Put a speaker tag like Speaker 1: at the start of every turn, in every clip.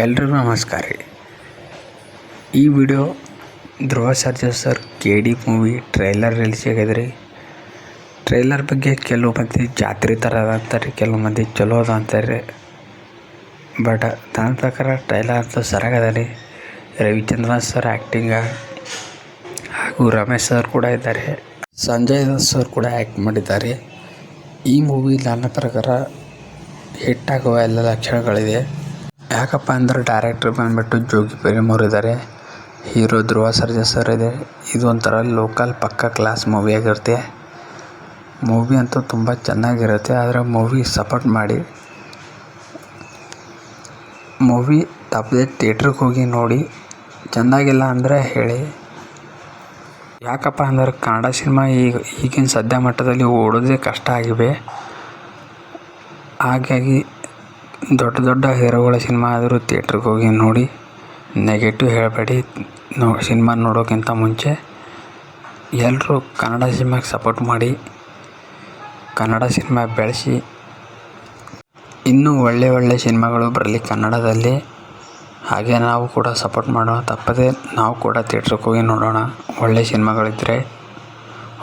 Speaker 1: ಎಲ್ರಿಗೂ ನಮಸ್ಕಾರ ರೀ. ಈ video Dhruva Sarja sir KD movie trailer release ಆಗಿದೆ ರೀ. ಟ್ರೈಲರ್ ಬಗ್ಗೆ ಕೆಲವು ಮಂದಿ ಜಾತ್ರೆ ಥರ ಅದ ಅಂತಾರೆ, ಕೆಲವು ಮಂದಿ ಚಲೋ ಅದ ಅಂತಾರೆ. ಬಟ್ ನನ್ನ ಪ್ರಕಾರ ಟ್ರೈಲರ್ ಅಂತೂ ಸರಿಯಾಗದ ರೀ. ರವಿಚಂದ್ರನ್ ಸರ್ ಆ್ಯಕ್ಟಿಂಗ ಹಾಗೂ ರಮೇಶ್ ಸರ್ ಕೂಡ ಇದ್ದಾರೆ, ಸಂಜಯ್ ದತ್ ಸರ್ ಕೂಡ ಆ್ಯಕ್ಟ್ ಮಾಡಿದ್ದಾರೆ. ಈ ಮೂವಿ ನನ್ನ ಪ್ರಕಾರ ಹಿಟ್ಟಾಗುವ ಎಲ್ಲ ಲಕ್ಷಣಗಳಿದೆ. ಯಾಕಪ್ಪ ಅಂದ್ರೆ ಡೈರೆಕ್ಟರ್ ಬಂದುಬಿಟ್ಟು ಜೋಗಿ ಪೆರಿಮೋರ್ ಇದ್ದಾರೆ, ಹೀರೋ ಧ್ರುವ ಸರ್ಜಾ ಸರ್ ಇದೆ. ಇದು ಒಂಥರ ಲೋಕಲ್ ಪಕ್ಕ ಕ್ಲಾಸ್ ಮೂವಿ ಆಗಿರುತ್ತೆ. ಮೂವಿ ಅಂತೂ ತುಂಬ ಚೆನ್ನಾಗಿರುತ್ತೆ. ಆದರೆ ಮೂವಿ ಸಪೋರ್ಟ್ ಮಾಡಿ, ಮೂವಿ ತಪ್ಪದೆ ಥಿಯೇಟ್ರಿಗೆ ಹೋಗಿ ನೋಡಿ. ಚೆಂದಾಗಿಲ್ಲ ಅಂದರೆ ಹೇಳಿ. ಯಾಕಪ್ಪ ಅಂದ್ರೆ ಕನ್ನಡ ಸಿನಿಮಾ ಈಗಿನ ಸದ್ಯ ಮಟ್ಟದಲ್ಲಿ ಓಡೋದೇ ಕಷ್ಟ ಆಗಿವೆ. ಹಾಗಾಗಿ ದೊಡ್ಡ ದೊಡ್ಡ ಹೀರೋಗಳ ಸಿನಿಮಾ ಆದರೂ ಥಿಯೇಟ್ರಿಗೆ ಹೋಗಿ ನೋಡಿ. ನೆಗೆಟಿವ್ ಹೇಳಬೇಡಿ. ಸಿನಿಮಾ ನೋಡೋಕ್ಕಿಂತ ಮುಂಚೆ ಎಲ್ಲರೂ ಕನ್ನಡ ಸಿನಿಮಾಗೆ ಸಪೋರ್ಟ್ ಮಾಡಿ, ಕನ್ನಡ ಸಿನಿಮಾ ಬೆಳೆಸಿ, ಇನ್ನೂ ಒಳ್ಳೆ ಸಿನಿಮಾಗಳು ಬರಲಿ ಕನ್ನಡದಲ್ಲಿ. ಹಾಗೆ ನಾವು ಕೂಡ ಸಪೋರ್ಟ್ ಮಾಡೋಣ. ತಪ್ಪದೆ ನಾವು ಕೂಡ ಥಿಯೇಟ್ರಿಗೆ ಹೋಗಿ ನೋಡೋಣ. ಒಳ್ಳೆ ಸಿನಿಮಾಗಳಿದ್ದರೆ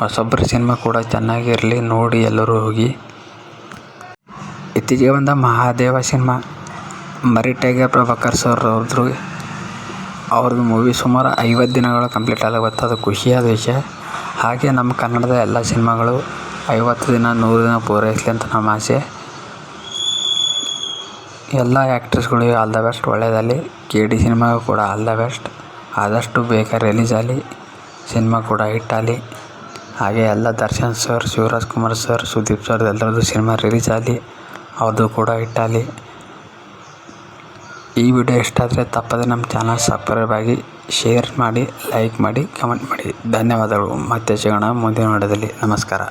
Speaker 1: ಹೊಸೊಬ್ಬರ ಸಿನಿಮಾ ಕೂಡ ಚೆನ್ನಾಗಿರಲಿ, ನೋಡಿ ಎಲ್ಲರೂ ಹೋಗಿ. ಇತ್ತೀಚೆಗೆ ಬಂದ ಮಹಾದೇವ ಸಿನಿಮಾ ಮರಿಟೈಗರ್ ಪ್ರಭಾಕರ್ ಸರ್ ಅವ್ರದ್ದು ಮೂವಿ ಸುಮಾರು 50 ದಿನಗಳು ಕಂಪ್ಲೀಟ್ ಆಗತ್ತೆ. ಅದು ಖುಷಿಯಾದ ವಿಷಯ. ಹಾಗೆ ನಮ್ಮ ಕನ್ನಡದ ಎಲ್ಲ ಸಿನಿಮಾಗಳು 50 ದಿನ 100 ದಿನ ಪೂರೈಸಲಿ ಅಂತ ನಮ್ಮ ಆಸೆ. ಎಲ್ಲ ಆ್ಯಕ್ಟ್ರೆಸ್ಗಳಿಗೆ ಆಲ್ ದ ಬೆಸ್ಟ್, ಒಳ್ಳೆಯದಲ್ಲಿ. KD ಸಿನಿಮಾಗೂ ಕೂಡ ಆಲ್ ದ ಬೆಸ್ಟ್. ಆದಷ್ಟು ಬೇಗ ರಿಲೀಸ್ ಆಗಲಿ, ಸಿನಿಮಾ ಕೂಡ ಹಿಟ್ ಆಗಲಿ. ಹಾಗೆ ಎಲ್ಲ Darshan sir, Shivaraj Kumar sir, Sudeep sir ಎಲ್ಲರದ್ದು ಸಿನಿಮಾ ರಿಲೀಸ್ ಆಗಲಿ, ಅವ್ರದ್ದು ಕೂಡ ಹಿಟ್ ಆಗಲಿ. ಈ ವಿಡಿಯೋ ಇಷ್ಟ ಆದರೆ ತಪ್ಪದೆ ನಮ್ಮ ಚಾನಲ್ ಸಬ್ಸ್ಕ್ರೈಬ್ ಆಗಿ, ಶೇರ್ ಮಾಡಿ, ಲೈಕ್ ಮಾಡಿ, ಕಮೆಂಟ್ ಮಾಡಿ. ಧನ್ಯವಾದಗಳು. ಮತ್ತೆ ಸಿಗೋಣ ಮುಂದಿನ ವಿಡಿಯೋದಲ್ಲಿ. ನಮಸ್ಕಾರ.